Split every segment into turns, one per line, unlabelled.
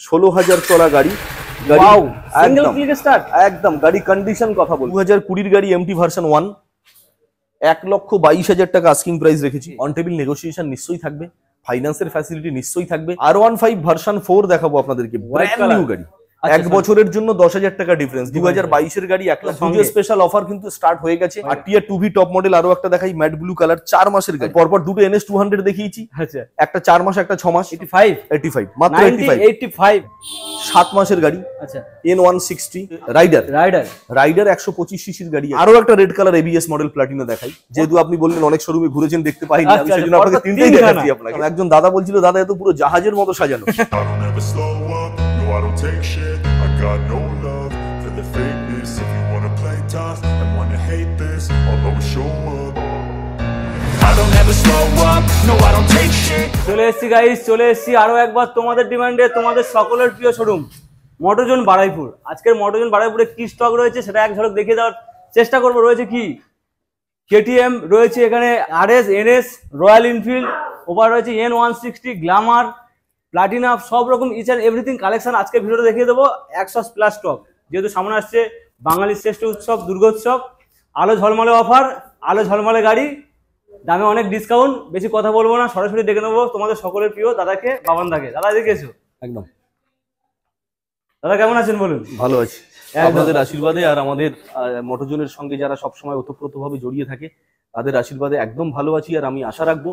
16,000 চলা গাড়ি।
Wow, single click start.
একদম গাড়ি কন্ডিশন কথা বলবো 2020 গাড়ি এমটি ভার্সন 1, 1,22,000 টাকা আস্কিং প্রাইস রেখেছি। অন টেবিল নেগোসিয়েশন নিশ্চয়ই থাকবে, ফাইন্যান্সের ফ্যাসিলিটি নিশ্চয়ই থাকবে। R15 ভার্সন 4 দেখাবো আপনাদেরকে, ব্র্যান্ড নিউ গাড়ি। এক বছরের জন্য 10,000 টাকা ডিফারেন্স। 2022 এর গাড়ি 1 লাখ। পুজো স্পেশাল অফার কিন্তু স্টার্ট হয়ে গেছে। আর টিয়ার 2V টপ মডেল আরো একটা দেখাই, ম্যাট ব্লু কালার, 4 মাসের গাড়ি। পরপর দুটো NS 200 দেখিয়েছি,
আচ্ছা,
একটা 4 মাস একটা 6 মাস। 85 মাত্র
85
7 মাসের গাড়ি।
আচ্ছা,
N160 রাইডার 125 সিসির গাড়ি। আরো একটা red colour ABS model Platina দেখাই, যেহেতু আপনি বললেন অনেক শোরুমে ঘুরেছেন দেখতে পাইনি, আমি সেজন্য আপনাকে তিনটেই দেখাচ্ছি আপনাকে। একজন দাদা বলছিল দাদা এত পুরো জাহাজের মতো সাজানো।
I got no love for the fakeness. If you wanna play tough and wanna hate this, I'll always show up. I don't ever slow up, no I don't take shit.
চলে এসেছি গাইস, চলে এসেছি আরো একবার তোমাদের ডিমান্ডে, তোমাদের সকলের প্রিয় শোরুম মোটরজন বারুইপুর। আজকের মোটরজন বারুইপুরে কি স্টক রয়েছে সেটা এক ঝলক দেখিয়ে দেওয়ার চেষ্টা করবো। রয়েছে কি KTM, রয়েছে এখানে RS, NS, royal Enfield, over রয়েছে N160, গ্ল্যামার, প্লাটিনা, সব রকম ইচ অ্যান্ড এভরিথিং কালেকশন আজকে ভিডিওতে দেখিয়ে দেবো। 100 প্লাস স্টক, যেহেতু সামনে আসছে বাঙালির শ্রেষ্ঠ উৎসব দুর্গোৎসব। আলো ঝলমলে অফার, আলো ঝলমলে গাড়ি, দামে অনেক ডিসকাউন্ট। বেশি কথা বলবো না, সরাসরি দেখে নেবো তোমাদের সকলের প্রিয় দাদাকে, বাবানদাকে। দাদা এদিকে এসো।
একদম
দাদা কেমন আছেন বলুন?
ভালো আছি আপনাদের আশীর্বাদে, আর আমাদের মোটরজনের সঙ্গে যারা সবসময় ওতপ্রোতভাবে জড়িয়ে থাকে তাদের আশীর্বাদে একদম ভালো আছি। আর আমি আশা রাখবো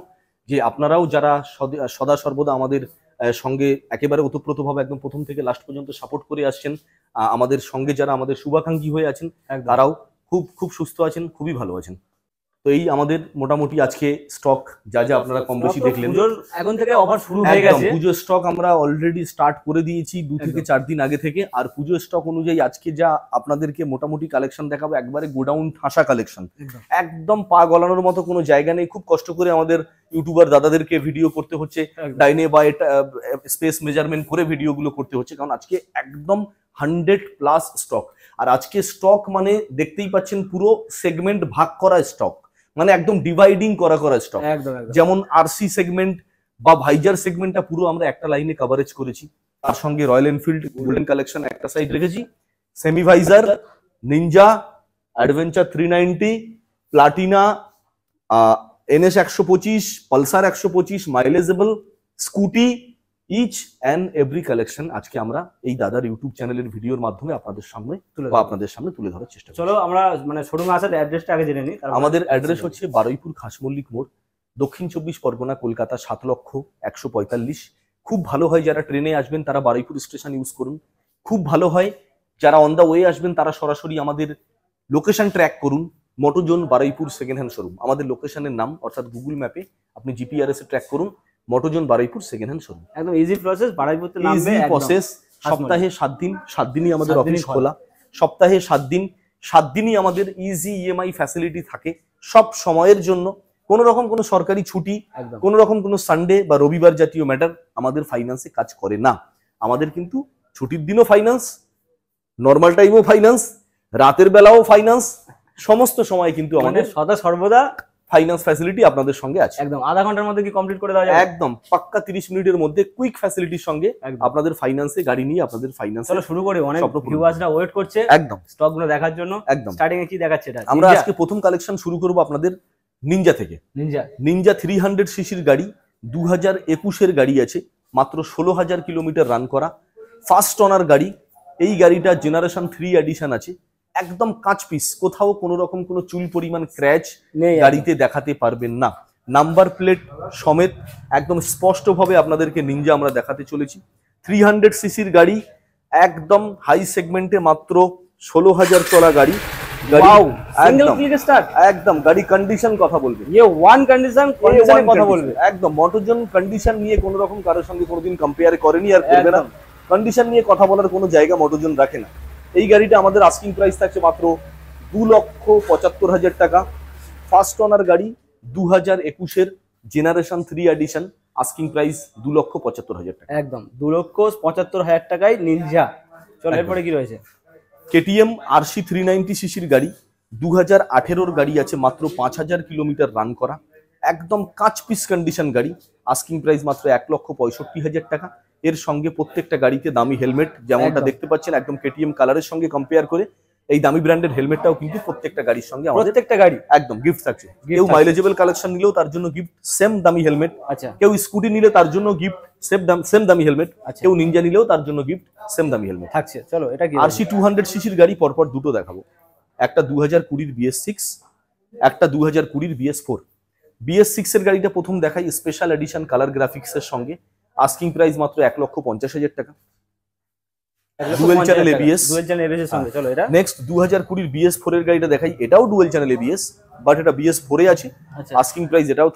যে আপনারাও যারা সদা সর্বদা আমাদের সঙ্গে একেবারে ওতপ্রোতভাবে একদম প্রথম থেকে লাস্ট পর্যন্ত সাপোর্ট করে আসছেন, আমাদের সঙ্গে যারা আমাদের শুভাকাঙ্ক্ষী হয়ে আছেন তারাও খুব খুব সুস্থ আছেন, খুবই ভালো আছেন। তো এই আমাদের মোটামুটি আজকে স্টক যা যা আপনারা কম বেশি দেখলেন,
এখন থেকে অফার শুরু হয়ে গেছে।
পুজোর স্টক আমরা অলরেডি স্টার্ট করে দিয়েছি 2 থেকে 4 দিন আগে থেকে। আর পুজোর স্টক অনুযায়ী আজকে যা আপনাদেরকে মোটামুটি কালেকশন দেখাবো, একবারে গোডাউন ঠাসা কালেকশন, একদম পা গলানোর মতো কোনো জায়গা নেই। খুব কষ্ট করে আমাদের ইউটিউবার দাদাদেরকে ভিডিও করতে হচ্ছে, ডাইনে বা স্পেস মেজারমেন্ট করে ভিডিওগুলো করতে হচ্ছে, কারণ আজকে একদম 100 প্লাস স্টক। আর আজকে স্টক মানে দেখতেই পাচ্ছেন পুরো সেগমেন্ট ভাগ করা স্টক, মানে একদম ডিভাইডিং করা স্টক। যেমন আরসি সেগমেন্ট বা ভাইজার সেগমেন্টটা পুরো আমরা একটা লাইনে কভারেজ করেছি। তার সঙ্গে রয়্যাল এনফিল্ড গোল্ডেন কালেকশন একটা সাইড রেখেছি, semi visor, Ninja, Adventure 390, Platina, NS 125, Pulsar 125, মাইলেজেবল scooty, each and every collection আজকে আমরা এই দাদার ইউটিউব চ্যানেলের ভিডিওর মাধ্যমে আপনাদের সামনে তুলে ধরার চেষ্টা করি।
চলো আমরা মানে শোরুমে আসার অ্যাড্রেসটা আগে জেনে নিই।
আমাদের অ্যাড্রেস হচ্ছে বারুইপুর খাসমল্লিক মোড়, দক্ষিণ 24 পরগনা, কলকাতা 7,145,000। খুব ভালো হয় যারা ট্রেনে আসবেন তারা বারুইপুর স্টেশন ইউজ করুন, খুব ভালো হয় যারা অন দা ওয়ে আসবেন তারা সরাসরি আমাদের লোকেশন ট্র্যাক করুন, মোটরজন বারুইপুর সেকেন্ড হ্যান্ড শোরুম। আমাদের লোকেশনের নাম অর্থাৎ গুগল ম্যাপে আপনি GPRS এ ট্র্যাক করুন, মোটরজন বারুইপুর সেকেন্ড হ্যান্ড শোরুম।
একদম ইজি প্রসেস, বারুইপুরতে নামবে,
ইজি প্রসেস। সপ্তাহে 7 দিন, 7 দিনই আমাদের অফিস খোলা। সপ্তাহে 7 দিন, 7 দিনই আমাদের ইজি EMI ফ্যাসিলিটি থাকে সব সময়ের জন্য। কোনো রকম কোনো সরকারি ছুটি, কোনো রকম কোনো সানডে বা রবিবার জাতীয় ম্যাটার আমাদের ফাইন্যান্সে কাজ করে না। আমাদের কিন্তু ছুটির দিনও ফাইন্যান্স, নর্মাল টাইমও ফাইন্যান্স, রাতের বেলাও ফাইন্যান্স, সমস্ত সময় কিন্তু আমাদের
সদা সর্বদা
ফাইন্যান্স ফ্যাসিলিটি আপনাদের সঙ্গে আছে।
একদম আধা ঘন্টার মধ্যে কি কমপ্লিট করে দেওয়া যাবে?
একদম পাক্কা 30 মিনিটের মধ্যে কুইক ফ্যাসিলিটির সঙ্গে আপনাদের ফাইন্যান্সে গাড়ি নিয়ে আপনাদের ফাইন্যান্স।
চলো শুরু করি, অনেক ভিউয়ার্সরা ওয়েট করছে
একদম
স্টক গুলো দেখার জন্য।
একদম
স্টার্টিং এ কি দেখাচ্ছে এটা?
আমরা আজকে প্রথম কালেকশন শুরু করব আপনাদের নিনজা থেকে। নিনজা 300 সিসির গাড়ি, 2021 এর গাড়ি আছে, মাত্র 16,000 কিলোমিটার রান করা, ফার্স্ট ওনার গাড়ি। এই গাড়িটা জেনারেশন 3 এডিশন আছে, একদম কাঁচ পিস, কোথাও কোনো রকম কোনো চুল পরিমাণ ক্র্যাচ গাড়িতে দেখাতে পারবেন না। নাম্বার প্লেট সমেত একদম স্পষ্টভাবে আপনাদেরকে নিনজা আমরা দেখাতে চলেছি। 300 সিসির গাড়ি, একদম হাই সেগমেন্টে, মাত্র 16,000 চলা গাড়ি। একদম গাড়ি কন্ডিশন কথা বলবে, কথা বলবে একদম। মোটরজন কন্ডিশন নিয়ে কোনো রকম কারোর সঙ্গে কোনোদিন কম্পেয়ার করেনি আর করবে না। কন্ডিশন নিয়ে কথা বলার কোনো জায়গা মোটরজন রাখে না। এই গাড়িটা আমাদের আস্কিং প্রাইস থাকছে মাত্র 2,75,000 টাকা। ফার্স্ট ওনার গাড়ি, 2021 এর জেনারেশন 3 এডিশন, আস্কিং প্রাইস 2,75,000 টাকা।
একদম 2,75,000 টাকায় নিনজা। চলো এরপরে কি রয়েছে?
KTM RC 390 সিসির গাড়ি, 2018 গাড়ি আছে, মাত্র 5,000 কিলোমিটার রান করা, একদম কাঁচ পিস কন্ডিশন গাড়ি, আস্কিং প্রাইস মাত্র 1,65,000 টাকা। এর সঙ্গে প্রত্যেকটা গাড়িতে দামি হেলমেট, যেমনটা
একদম।
দেখতে পাচ্ছেন একদম কেটিএম কালারের সঙ্গে কম্পেয়ার করে এই দামি ব্র্যান্ডের হেলমেটটাও কিন্তু প্রত্যেকটা গাড়ির সঙ্গে আমাদের
প্রত্যেকটা গাড়ি
একদম গিফট থাকছে। কেউ
থাকছে।
মাইলেজেবল কালেকশন নিলেও তার জন্য গিফট সেম দামি হেলমেট,
আচ্ছা
কেউ স্কুটি নিলে তার জন্য গিফট সেম দামি হেলমেট,
আচ্ছা।
কেউ নিনজা নিলেও তার জন্য গিফট সেম দামি হেলমেট।
থাকছে। চলো এটা কি
আরসি 200 সিসির গাড়ি পরপর দুটো দেখাবো, একটা 2020 BS6, একটা 2020 BS4। BS6 এর গাড়িটা প্রথম দেখাই, স্পেশাল এডিশন কালার গ্রাফিক্স এর সঙ্গে, আস্কিং প্রাইস মাত্র 1,50,000 টাকা। Dual channel ABS।
Dual channel ABS এর সঙ্গে। চলো এটা
নেক্সট 2020 BS4 এর গাড়িটা দেখাই, এটাও ডুয়েল চ্যানেল ABS, বাট এটা BS4 এ আছে।
আচ্ছা
আস্কিং প্রাইস এটাও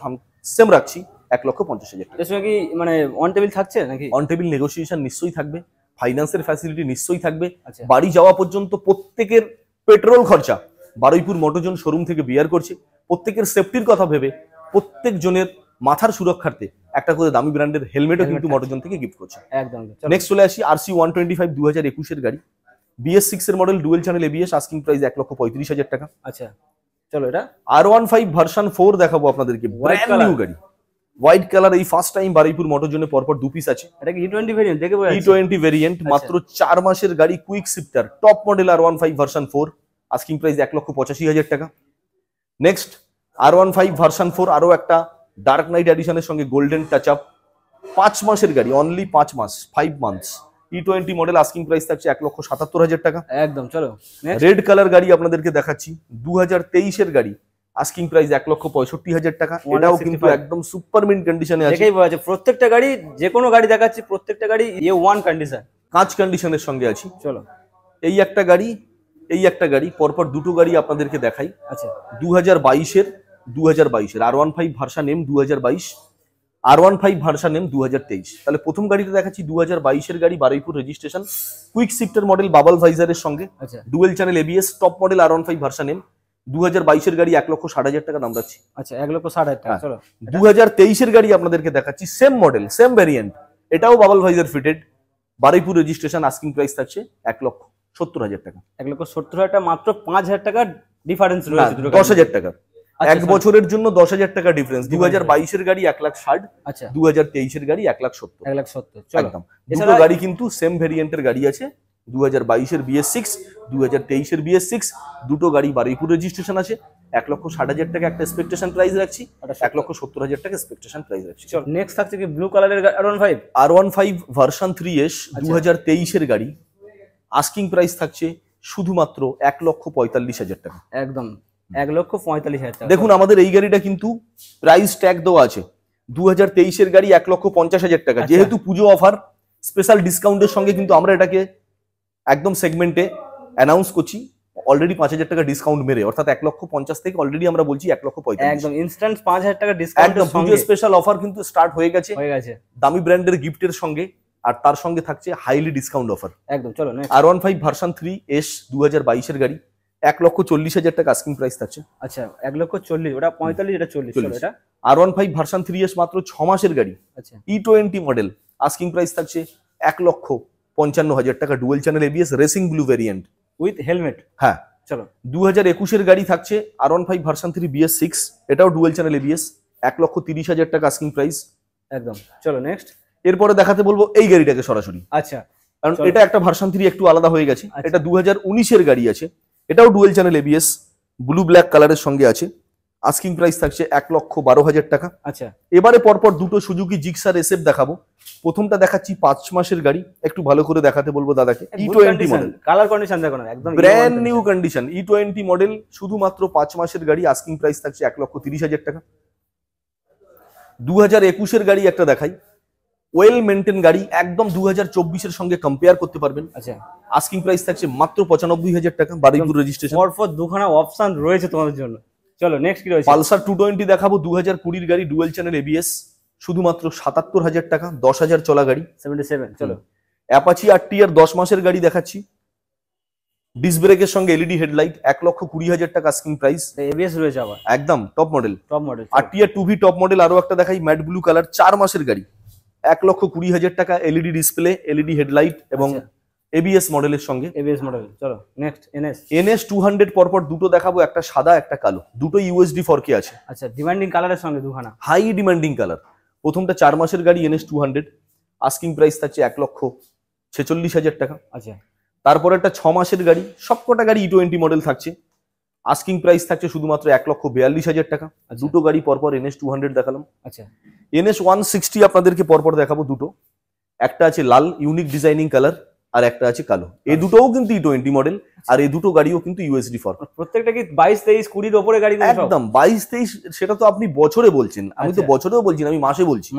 সেম রাখছি 1,50,000 টাকা।
এর সঙ্গে কি মানে অন টেবিল থাকছে নাকি?
অন টেবিল নেগোসিয়েশন নিশ্চয়ই থাকবে, ফাইন্যান্সের ফ্যাসিলিটি নিশ্চয়ই থাকবে।
আচ্ছা
বাড়ি যাওয়া পর্যন্ত প্রত্যেকের পেট্রোল খরচা বারুইপুর মোটরজন শোরুম থেকে বিয়ার করছে। প্রত্যেকের সেফটির কথা ভেবে প্রত্যেক জনের মাথার সুরক্ষার্থে একটা করে দামি ব্র্যান্ডের হেলমেটও কিন্তু মোটরজন থেকে গিফট করছে।
একদম। চলো
নেক্সট চলে আসি আরসি 125 2021 এর গাড়ি, BS6 এর model, dual channel ABS, asking price 1,35,000 টাকা।
আচ্ছা চলো এটা
R15 ভার্সন 4 দেখাবো আপনাদেরকে, ব্র্যান্ড
color।
নিউ গাড়ি, হোয়াইট কালার। এই ফার্স্ট টাইম বারুইপুর মোটরজনে পরপর 2 পিস আছে।
এটা কি E20 ভেরিয়েন্ট দেখে বোঝা যাচ্ছে?
E20 ভেরিয়েন্ট, মাত্র 4 মাসের গাড়ি, quick shifter, top model R15 version 4, asking price 1,85,000 টাকা। নেক্সট R15 ভার্সন 4, আরো একটা ডার্ক নাইট এডিশনের সঙ্গে গোল্ডেন টাচ আপ, 5 মাসের গাড়ি, অনলি 5 মাস, 5 months, E20 model, asking price থাকছে 1,77,000 টাকা।
একদম। চলো নেক্সট
রেড কালার গাড়ি আপনাদেরকে দেখাচ্ছি, 2023 এর গাড়ি, আস্কিং প্রাইস 1,65,000 টাকা। এটাও কিন্তু
165
একদম সুপার মিন্ট কন্ডিশনে আছে,
দেখেই বোঝা যাচ্ছে প্রত্যেকটা গাড়ি, যে কোনো গাড়ি দেখাচ্ছি প্রত্যেকটা গাড়ি A1 কন্ডিশন।
কাঁচ কন্ডিশনের সঙ্গে আছি।
চলো
এই একটা গাড়ি, এই একটা গাড়ি, পরপর দুটো গাড়ি আপনাদেরকে দেখাই।
আচ্ছা
2022 এর R15 version M 2022, R15 version M 2023। তাহলে প্রথম গাড়িটা দেখাচ্ছি 2022 এর গাড়ি, Baruipur registration, quick shifter model, bubble ভাইজারের সঙ্গে,
আচ্ছা
dual channel ABS, top model R15 version M, 2022 এর গাড়ি, 1,60,000 টাকা দাম রাখছি।
আচ্ছা 1,60,000 টাকা। চলো
2023 এর গাড়ি আপনাদেরকে দেখাচ্ছি, সেম মডেল সেম ভ্যারিয়েন্ট, এটাও bubble visor fitted, Baruipur registration, asking price থাকছে 1,70,000 টাকা।
1,70,000 টাকা, মাত্র 5,000 টাকা ডিফারেন্স
না,
রয়েছে দুটো
10,000 টাকা,
আচ্ছা,
এক বছরের জন্য 10,000 টাকা ডিফারেন্স। 2022 এর গাড়ি 1,60,000,
আচ্ছা
2023 এর গাড়ি 1,70,000।
1,70,000। চলো
একদম, দুটো
এছাড়া-
গাড়ি কিন্তু সেম ভেরিয়েন্টের গাড়ি আছে, 2022 এর BS6, 2023 এর BS6, দুটো গাড়ি বারুইপুর রেজিস্ট্রেশন আছে। 1,60,000 টাকা একটা এক্সপেকটেশন প্রাইস রাখছি, 1,70,000 টাকা এক্সপেকটেশন প্রাইস রাখছি।
চলো নেক্সট থাকছে কি ব্লু কালারের R15।
R15 ভার্সন 3S 2023 এর গাড়ি, আস্কিং প্রাইস থাকছে শুধুমাত্র 1,45,000 টাকা।
একদম 1,45,000 টাকা।
দেখুন আমাদের এই গাড়িটা কিন্তু প্রাইস ট্যাগ দেওয়া আছে 2023 এর গাড়ি 1,50,000 টাকা।
আচ্ছা।
যেহেতু পুজো অফার, স্পেশাল ডিসকাউন্টের সঙ্গে কিন্তু আমরা এটাকে একদম সেগমেন্টে অ্যানাউন্স করছি, অলরেডি 5,000 টাকা ডিসকাউন্ট মেরে, অর্থাৎ 1,50,000 থেকে অলরেডি আমরা বলছি 1,45,000।
একদম ইনস্ট্যান্ট 5,000 টাকা
একদম
ডিসকাউন্টের
পুজো
সঙ্গে
স্পেশাল অফার কিন্তু স্টার্ট হয়ে গেছে
হয়ে গেছে।
দামি ব্র্যান্ডের গিফটের সঙ্গে, আর তার সঙ্গে থাকছে হাইলি ডিসকাউন্ট অফার।
একদম চলো নেক্সট।
R15 ভার্সন 3S 2022 এর গাড়ি, 1,40,000 টাকা আস্কিং প্রাইস থাকছে।
আচ্ছা 1,40,000, ওটা 45, এটা 40। চলো
40।
এটা
R15 ভার্সন 3S মাত্র 6 মাসের গাড়ি,
আচ্ছা
E20 মডেল, আস্কিং প্রাইস থাকছে 1,55,000 টাকা, dual channel ABS, racing blue variant.
With helmet.
হ্যাঁ,
চলো
2021 এর গাড়ি থাকছে R15 ভার্সন 3 BS6, এটাও ডুয়েল চ্যানেল ABS, 1,30,000 টাকা আস্কিং প্রাইস।
একদম চলো নেক্সট।
এরপরে দেখাতে বলবো এই গাড়িটাকে সরাসরি,
আচ্ছা
কারণ
চলো।
এটা একটা ভার্সন 3 একটু আলাদা হয়ে গেছে।
আচ্ছা।
এটা 2019 এর গাড়ি আছে, এটাও dual channel ABS, blue black কালারের সঙ্গে আছে, আস্কিং প্রাইস থাকছে 1,12,000 টাকা।
আচ্ছা
এবারে পরপর দুটো সুজুকি জিক্সার SF দেখাবো। প্রথমটা দেখাচ্ছি 5 মাসের গাড়ি, একটু ভালো করে দেখাতে বলবো দাদাকে। E20 মডেল,
কালার কন্ডিশন দেখো না, একদম
brand new condition, E20 model, শুধুমাত্র 5 মাসের গাড়ি, আস্কিং প্রাইস থাকছে 1,30,000 টাকা। 2021 এর গাড়ি একটা দেখাই, ওয়েল মেনটেন গাড়ি, একদম 2024 এর সঙ্গে কম্পেয়ার করতে পারবেন,
আচ্ছা
আস্কিং প্রাইস থাকছে মাত্র 95,000 টাকা, বারুইপুর রেজিস্ট্রেশন।
পরপর দুখানা অপশন রয়েছে তোমাদের জন্য। চলো নেক্সট কি রয়েছে?
পালসার 220 দেখাবো, 2020 গাড়ি, ডুয়েল চ্যানেল ABS, শুধুমাত্র 77,000 টাকা, 10,000 চলা গাড়ি।
77। চলো
অ্যাপাচি RTR 10 মাসের গাড়ি দেখাচ্ছি, ডিস্ক ব্রেকের সঙ্গে LED হেডলাইট, 1,20,000 টাকা আস্কিং প্রাইস,
এবিএস রয়েছে আবার,
একদম top model.
Top model.
RTR 2V top model আরো একটা দেখাই, ম্যাট ব্লু কালার, 4 মাসের গাড়ি, 1,20,000 টাকা, LED ডিসপ্লে, LED হেডলাইট এবং
আচ্ছা।
ABS মডেলের সঙ্গে।
ABS model. চলো নেক্সট এনএস।
NS 200 পরপর দুটো দেখাবো, একটা সাদা একটা কালো, দুটো USD 4K আছে,
আচ্ছা ডিমান্ডিং কালারের সঙ্গে দুখানা।
High demanding colour. প্রথমটা 4 মাসের গাড়ি NS 200, আস্কিং প্রাইস থাকছে 1,46,000 টাকা।
আচ্ছা
তারপর একটা 6 মাসের গাড়ি, সবকটা গাড়ি E20 মডেল থাকছে, আস্কিং প্রাইস থাকছে শুধুমাত্র 1,42,000 টাকা। দুটো গাড়ি পরপর NS 200 দেখালাম।
আচ্ছা
NS 160 আপনাদেরকে পরপর দেখাবো দুটো, একটা আছে লাল ইউনিক ডিজাইনিং কালার আর একটা আছে কালো। এই দুটোও কিন্তু E20 মডেল, আর এই দুটো গাড়িও কিন্তু USD ফর।
প্রত্যেকটা কি 22 23 20 এর উপরে গাড়ি?
একদম 22-23, সেটা তো আপনি বছরে বলছেন, আমি তো বছরেও বলছি না, আমি মাসে বলছি।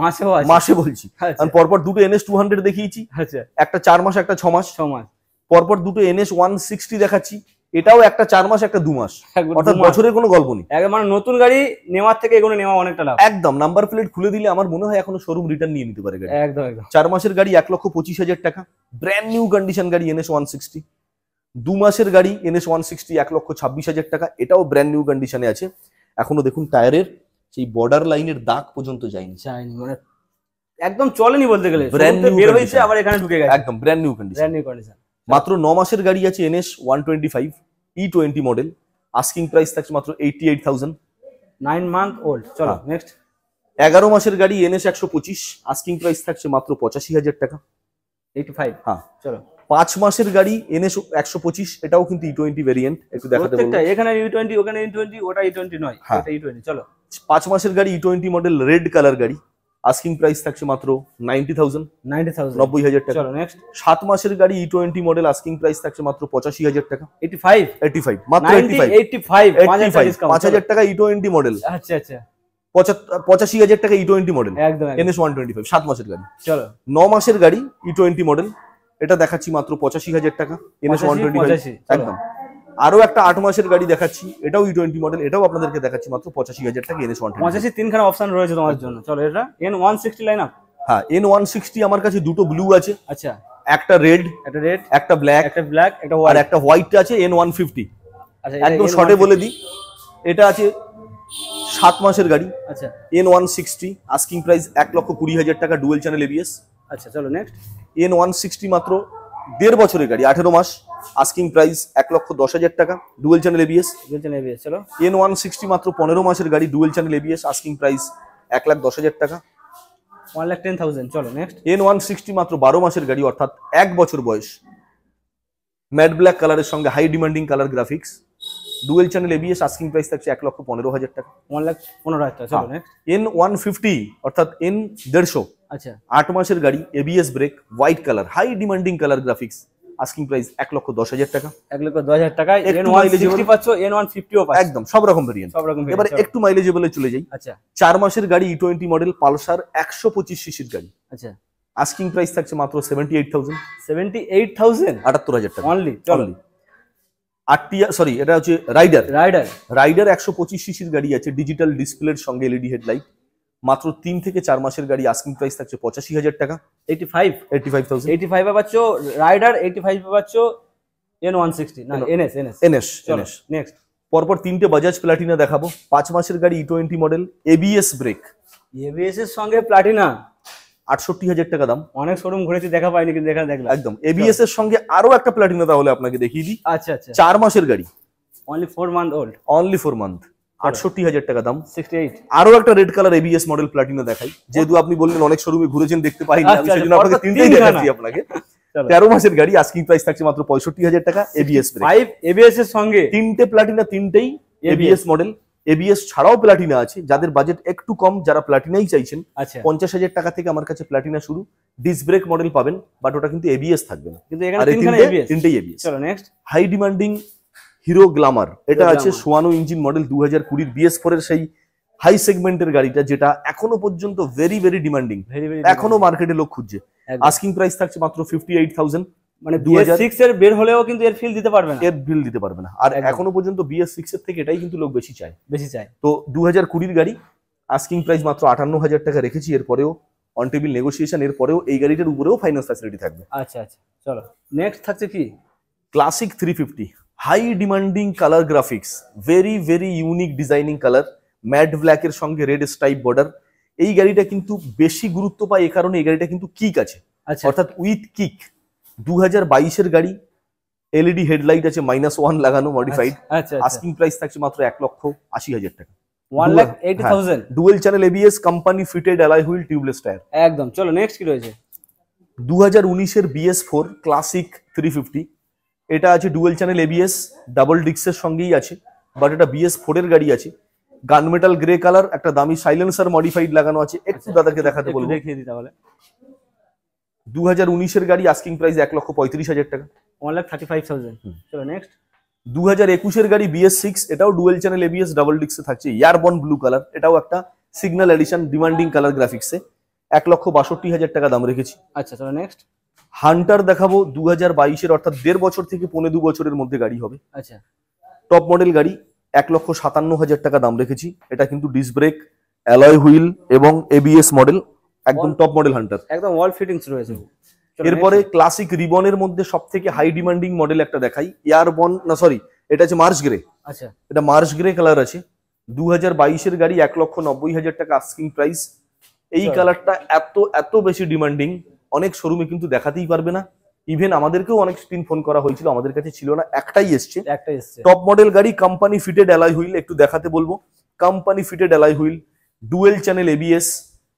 মাসে বলছি, কারণ পরপর দুটো NS 200 দেখিয়েছি,
আচ্ছা
একটা 4 মাস একটা 6 মাস।
6 মাস
পরপর দুটো NS 160 দেখাচ্ছি, এটাও একটা 4 মাস একটা 2 মাস, অর্থাৎ বছরের কোনো গল্প নেই।
মানে নতুন গাড়ি নেওয়ার থেকে এগুলো নেওয়া অনেকটা লাভ।
একদম নাম্বার প্লেট খুলে দিলে আমার মনে হয় এখনো শোরুম রিটার্ন নিয়ে নিতে পারে গাড়ি।
একদম একদম
4 মাসের গাড়ি 1,25,000 টাকা, ব্র্যান্ড নিউ কন্ডিশন গাড়ি NS 160। 2 মাসের গাড়ি NS 160 1,26,000 টাকা, এটাও ব্র্যান্ড নিউ কন্ডিশনে আছে। এখনো দেখুন টায়ারের সেই বর্ডার লাইনের দাগ পর্যন্ত যায়নি,
মানে একদম চলেনি বলতে গেলে,
ব্র্যান্ড নিউ
বের হয়েছে আবার এখানে ঢুকে গেছে,
একদম brand new condition.
Brand new condition.
মাত্র 9 মাসের গাড়ি আছে NS 125 E20 model, asking price থাকছে মাত্র 88,000।
9 মান্থ ওল্ড। চলো নেক্সট।
11 মাসের গাড়ি NS 125, আস্কিং প্রাইস থাকছে মাত্র 85,000 টাকা।
85।
হ্যাঁ
চলো
5 মাসের গাড়ি NS 125, এটাও কিন্তু E20 ভেরিয়েন্ট, একটু দেখাতে বলবো।
এখানে E20 ওখানে E20, ওটা E20 নয়, এটা E20। চলো
5 মাসের গাড়ি E20 মডেল রেড কালার গাড়ি, আস্কিং প্রাইস থাকছে মাত্র 90,000, 90,000 টাকা।
চলো নেক্সট।
7 মাসের গাড়ি E20 মডেল, আস্কিং প্রাইস থাকছে মাত্র 85,000 টাকা।
85
মাত্র
85
5,000 টাকা E20 মডেল।
আচ্ছা আচ্ছা
85,000 টাকা E20 মডেল,
একদম
NS 125 7 মাসের গাড়ি।
চলো
9 মাসের গাড়ি E20 মডেল, এটা দেখাচ্ছি মাত্র 85,000 টাকা, NS 125 একদম। আরো একটা 8 মাসের গাড়ি দেখাচ্ছি, এটাও E20 মডেল, এটাও আপনাদেরকে দেখাচ্ছি মাত্র 85,000 টাকা, NS 125।
85 তিনখানা অপশন রয়েছে তোমার জন্য। চলো এটা N160 লাইন আপ।
হ্যাঁ N160 আমার কাছে দুটো ব্লু আছে,
আচ্ছা
একটা রেড, একটা ব্ল্যাক,
একটা ব্ল্যাক, একটা
আর একটা হোয়াইট আছে N150।
আচ্ছা
একদম শর্টে বলে দিই, এটা আছে 7 মাসের গাড়ি,
আচ্ছা
N160, আস্কিং প্রাইস 1,20,000 টাকা, ডুয়েল চ্যানেল ABS।
আচ্ছা চলো নেক্সট।
N160 মাত্র 1.5 বছরের গাড়ি, 18 মাস, আস্কিং প্রাইস 1,10,000 টাকা, ডুয়েল চ্যানেল ABS।
চলো
N160 মাত্র 15 মাসের গাড়ি, dual channel ABS, asking price 1,10,000 টাকা,
1,10,000। চলো নেক্সট।
N160 মাত্র 12 মাসের গাড়ি, অর্থাৎ 1 বছর বয়স, ম্যাট ব্ল্যাক কালারের সঙ্গে high demanding colour graphics, dual channel ABS, asking price থাকছে 1,15,000 টাকা,
1,15,000। চলো নেক্সট।
N150 অর্থাৎ N150,
আচ্ছা
8 মাসের গাড়ি, ABS brake, white colour, high demanding colour graphics, asking price 1,10,000 টাকা,
1,10,000 টাকায়
একটু
N160
mileage
পাচ্ছ, N150ও পাচ্ছ,
একদম সব রকম ভেরিয়েন্ট।
সব রকম
এবারে একটু মাইলেজেবলে চলে যাই।
আচ্ছা
4 মাসের গাড়ি E20 মডেল পালসার 125 সিসির গাড়ি,
আচ্ছা
আস্কিং প্রাইস থাকছে মাত্র 78,000,
78,000
78,000 টাকা
অনলি। চলো
সরি এটা হচ্ছে রাইডার।
রাইডার
125 সিসির গাড়ি আছে, ডিজিটাল ডিসপ্লের সঙ্গে LED হেডলাইট, মাত্র 3 থেকে 4 মাসের গাড়ি, আস্কিং প্রাইস থাকছে 85,000 টাকা, 85,000।
85 এ পাচ্ছ রাইডার, 85 এ পাচ্ছ N160 না NS। চলো নেক্সট।
পরপর 3টে বাজাজ প্লাটিনা দেখাবো। 5 মাসের গাড়ি E20 model, ABS break,
ABS এর সঙ্গে প্লাটিনা,
68,000 টাকা দাম।
অনেক শোরুম ঘুরেছি দেখা পাইনি, কিন্তু দেখা দেখলাম
একদম ABS এর সঙ্গে আরো একটা প্লাটিনা তাহলে আপনাকে দেখিয়ে দিই।
আচ্ছা আচ্ছা
4 মাসের গাড়ি,
only 4 month old,
only 4 month, 68,000 টাকা দাম।
68।
আরো একটা red colour ABS model Platina দেখাই, যেহেতু আপনি বললেন অনেক শোরুমে ঘুরেছেন দেখতে পাইনি, আমি
আচ্ছা,
সেজন্য আপনাকে
পরপর
3টেই দেখাচ্ছি আপনাকে। 13 মাসের গাড়ি, আস্কিং প্রাইস থাকছে মাত্র 65,000 টাকা, ABS ব্রেক,
5 ABS এর সঙ্গে
3টে প্লাটিনা, 3টেই ABS মডেল। ABS ছাড়াও প্লাটিনা আছে, যাদের বাজেট একটু কম, যারা প্লাটিনাই চাইছেন,
আচ্ছা
50,000 টাকা থেকে আমার কাছে প্লাটিনা শুরু। ডিস্ক ব্রেক মডেল পাবেন, বাট ওটা কিন্তু ABS থাকবে না,
কিন্তু এখানে
আর এই
তিনখানা ABS।
3টেই ABS।
চলো next.
High demanding Hero Glamour, এটা
Hero
আছে
Glamour।
56 ইঞ্জিন মডেল, 2020 BS4 এর সেই হাই সেগমেন্টের গাড়িটা, যেটা এখনো পর্যন্ত ভেরি ভেরি ডিমান্ডিং, এখনো মার্কেটে লোক খুঁজছে। আস্কিং প্রাইস থাকছে মাত্র 58,000,
মানে BS6 এর বের হলেও কিন্তু এর ফিল দিতে পারবে না,
এর বিল দিতে পারবে না। আর এখনো পর্যন্ত BS6 এর থেকে এটাই কিন্তু লোক বেশি চায়। তো 2020 গাড়ি, আস্কিং প্রাইস মাত্র 58,000 টাকা রেখেছি। এরপরেও অন টেবিল নেগোসিয়েশন, এরপরেও এই গাড়িটার উপরেও ফাইন্যান্স ফ্যাসিলিটি থাকবে।
আচ্ছা আচ্ছা চলো নেক্সট থাকছে কি?
Classic 350, high demanding colour graphics, very very unique designing colour, matte black এর সঙ্গে রেড স্ট্রাইপ বর্ডার। এই গাড়িটা কিন্তু বেশি গুরুত্ব পায় এই কারণে, এই গাড়িটা কিন্তু কিক আছে, অর্থাৎ উইথ কিক। 2022 এর গাড়ি, LED হেডলাইট আছে, -1 লাগানো, মডিফাইড। আস্কিং প্রাইস থাকছে মাত্র 1,80,000 টাকা,
1,80,000।
Dual channel ABS, company fitted alloy wheel, tubeless tyre.
একদম। চলো নেক্সট কি রয়েছে?
2019-এর BS4 ক্লাসিক 350, এটা আছে ডুয়েল চ্যানেল ABS, ডাবল ডিক্সের সঙ্গেই আছে, বাট এটা BS4 এর গাড়ি আছে। গানমেটাল গ্রে কালার, একটা দামি সাইলেন্সার মডিফাইড লাগানো আছে। একটু দাদাকে দেখাতে বলবো।
দেখিয়ে দিই তাহলে।
2019-এর গাড়ি, আস্কিং প্রাইস 1,35,000 টাকা।
1,35,000। চলো নেক্সট।
2021-এর গাড়ি BS6, এটাও ডুয়েল চ্যানেল ABS, ডাবল ডিক্সে থাকছে, এয়ারবর্ন ব্লু কালার, এটাও একটা সিগন্যাল এডিশন, ডিমান্ডিং কালার গ্রাফিক্সে। 1,62,000 টাকা দাম রেখেছি।
আচ্ছা চলো নেক্সট।
হান্টার দেখাবো 2022-এর, অর্থাৎ 1.5 বছর থেকে 1.25 বছরের মধ্যে গাড়ি হবে।
আচ্ছা
টপ মডেল গাড়ি, 1,57,000 টাকা দাম রেখেছি। এটা কিন্তু ডিস্ক ব্রেক, অ্যালয় হুইল এবং ABS মডেল, একদম টপ মডেল হান্টার।
একদম ওয়াল ফিটিংস রয়েছে।
এরপরে ক্লাসিক রিবনের মধ্যে সব থেকে হাই ডিমান্ডিং মডেল একটা দেখাই, এয়ারবর্ন, না সরি, এটা হচ্ছে মার্চ গ্রে।
আচ্ছা
এটা মার্চ গ্রে কালার আছে। 2022-এর গাড়ি, 1,90,000 টাকা আস্কিং প্রাইস। এই কালারটা এত এত বেশি ডিমান্ডিং, অনেক শোরুমে কিন্তু দেখাতেই পারবে না। ইভেন আমাদেরকেও অনেক দিন ফোন করা হয়েছিল, আমাদের কাছে ছিল না, একটাই এসছে।
একটা এসছে
টপ মডেল গাড়ি, কোম্পানি ফিটেড অ্যালয় হুইল, একটু দেখাতে বলবো। Company fitted alloy wheel, dual channel ABS,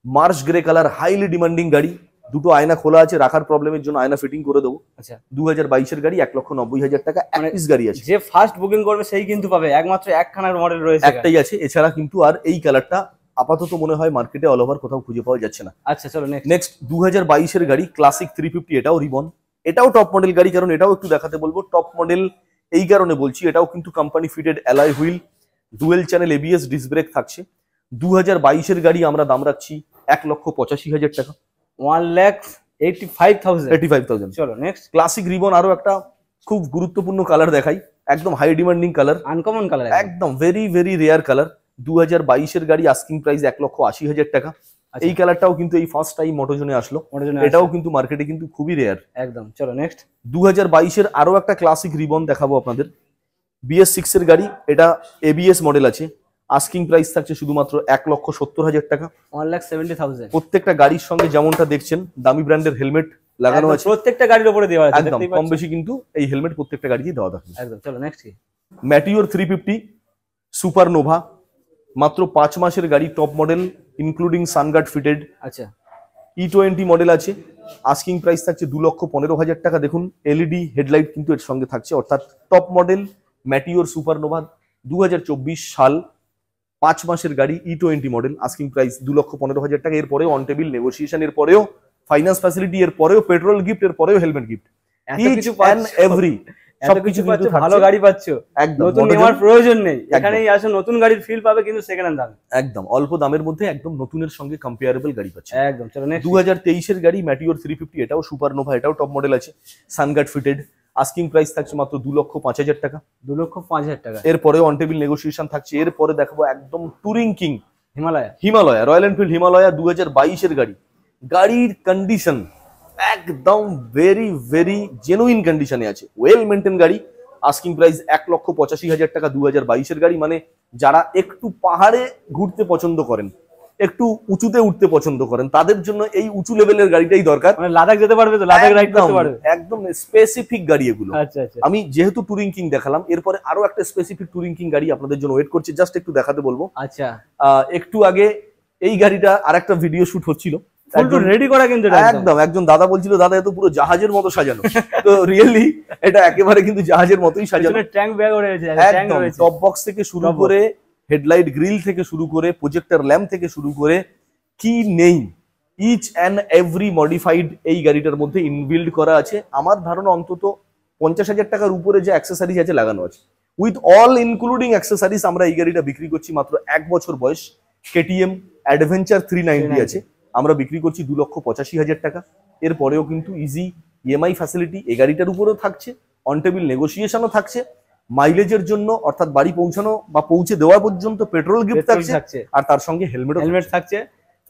March grey colour, highly demanding গাড়ি। দুটো আয়না খোলা আছে, রাখার প্রবলেমের জন্য আয়না ফিটিং করে দেবো।
আচ্ছা
2022-এর গাড়ি, 1,90,000 টাকা। এক পিস গাড়ি আছে,
যে ফার্স্ট বুকিং করবে সেই কিন্তু পাবে, একমাত্র একখানার মডেল রয়েছে,
একটাই আছে। এছাড়া কিন্তু আর এই কালারটা আপাতত মনে হয় মার্কেটে অল ওভার কোথাও খুঁজে পাওয়া যাচ্ছে না।
আচ্ছা চলো নেক্সট।
নেক্সট 2022-এর গাড়ি, ক্লাসিক 350, এটাও রিবন, এটাও টপ মডেল গাড়ি, কারণ এটাও একটু দেখাতে বলবো। টপ মডেল এই কারণে বলছি, এটাও কিন্তু company fitted alloy wheel, dual channel ABS, disc brake থাকছে। 2022-এর গাড়ি আমরা দাম রাখছি 1,85,000 টাকা।
1,85,000।
85,000।
চলো নেক্সট।
ক্লাসিক রিবন, আরো একটা খুব গুরুত্বপূর্ণ কালার দেখাই, একদম high demanding colour,
uncommon colour,
একদম ভেরি ভেরি রেয়ার কালার। 2022-এর গাড়ি, আস্কিং প্রাইস 1,80,000 টাকা। এই কালারটাও কিন্তু এই ফার্স্ট টাইম মোটোজোনে আসলো, এটাও কিন্তু মার্কেটে কিন্তু খুবই রেয়ার
একদম। চলো নেক্সট।
2022-এর আরো একটা ক্লাসিক রিবন দেখাবো আপনাদের, BS6-এর গাড়ি, এটা ABS মডেল আছে। আস্কিং প্রাইস থাকছে শুধুমাত্র 1,70,000 টাকা।
1,70,000।
প্রত্যেকটা গাড়ির সঙ্গে যেমনটা দেখছেন দামি ব্র্যান্ডের হেলমেট লাগানো আছে,
প্রত্যেকটা গাড়ির উপরে দেওয়া আছে,
একদম কম বেশি কিন্তু এই হেলমেট প্রত্যেকটা গাড়িতেই দেওয়া থাকে
একদম। চলো নেক্সট।
ম্যাটিওর 350 সুপার নোভা, মাত্র 5 মাসের গাড়ি, টপ মডেল, ইনক্লুডিং সানগার্ড ফিটেড।
আচ্ছা
E20 মডেল আছে। আস্কিং প্রাইস থাকছে 2,15,000 টাকা। দেখুন LED হেডলাইট কিন্তু এর সঙ্গে থাকছে, অর্থাৎ top model Meteor super Nova, 2024 সাল, 5 মাসের গাড়ি, E20 মডেল, আস্কিং প্রাইস 2,15,000 টাকা। এরপরেও অন টেবিল নেগোসিয়েশন, এর পরেও ফাইন্যান্স ফ্যাসিলিটি, এর পরেও পেট্রোল গিফট, এর পরেও হেলমেট গিফট,
কিছু
এভরি সবকিছু কিন্তু
ভালো গাড়ি পাচ্ছ,
একদম
নতুন নেওয়ার প্রয়োজন নেই, এখানেই আসো, নতুন গাড়ির ফিল পাবে কিন্তু সেকেন্ড হ্যান্ড দামে,
একদম অল্প দামের মধ্যে একদম নতুনের সঙ্গে কম্পেয়ারেবল গাড়ি পাচ্ছে
একদম। চলো নেক্সট।
2023-এর গাড়ি ম্যাটিওর 350, এটাও সুপারনোভা, এটাও টপ মডেল আছে, সানগার্ড ফিটেড। আস্কিং প্রাইস থাকছে মাত্র 2,05,000 টাকা।
2,05,000 টাকা।
এরপরে অন টেবিল নেগোসিয়েশন থাকছে। এরপরে দেখাবো একদম touring king
Himalaya,
Royal Enfield Himalaya, 2022-এর গাড়ি। গাড়ির কন্ডিশন একদম ভেরি ভেরি জেনুইন কন্ডিশনে আছে, ওয়েল মেনটেন গাড়ি। আস্কিং প্রাইস 1,85,000 টাকা। 2022-এর গাড়ি, মানে যারা একটু পাহাড়ে ঘুরতে পছন্দ করেন, একটু উঁচুতে উঠতে পছন্দ করেন, তাদের জন্য এই উঁচু লেভেলের গাড়িটাই দরকার।
মানে লাদাখ যেতে পারবে তো, লাদাখ রাইড করতে পারবে,
একদম স্পেসিফিক গাড়ি এগুলো।
আচ্ছা আচ্ছা।
আমি যেহেতু টুরিং কিং দেখালাম, এরপরে আরো একটা স্পেসিফিক টুরিং কিং গাড়ি আপনাদের জন্য ওয়েট করছে, জাস্ট একটু দেখাতে বলবো।
আচ্ছা,
একটু আগে এই গাড়িটা আরেকটা ভিডিও শুট হচ্ছিল,
রেডি করা কিন্তু
একদম একজন দাদা বলছিল, দাদা এত পুরো জাহাজের মতো সাজানো। তো রিয়েলি এটা একেবারে কিন্তু জাহাজের মতোই সাজানো।
ট্যাঙ্ক ব্যাগ রয়েছে,
একদম টপ বক্স থেকে শুরু করে, হেডলাইট গ্রিল থেকে শুরু করে, প্রজেক্টর ল্যাম্প থেকে শুরু করে, কি নেই ইচ অ্যান্ড এভরি মডিফাইড এই গাড়িটার মধ্যে ইনবিল্ড করা আছে। আমার ধারণা অন্তত 50,000 টাকার উপরে যে অ্যাক্সেসরিজ আছে লাগানো আছে, উইথ অল ইনক্লুডিং অ্যাক্সেসরিজ। আমরা এই গাড়িটা বিক্রি করছি মাত্র 1 বছর বয়স, KTM অ্যাডভেঞ্চার 390 আছে, আমরা বিক্রি করছি 2,85,000 টাকা। এরপরেও কিন্তু ইজি EMI ফ্যাসিলিটি এই গাড়িটার উপরেও থাকছে, অন টেবিল নেগোসিয়েশনও থাকছে, মাইলেজের জন্য অর্থাৎ বাড়ি পৌঁছানো বা পৌঁছে দেওয়া পর্যন্ত পেট্রোল গিফট থাকছে, আর তার সঙ্গে হেলমেট থাকছে।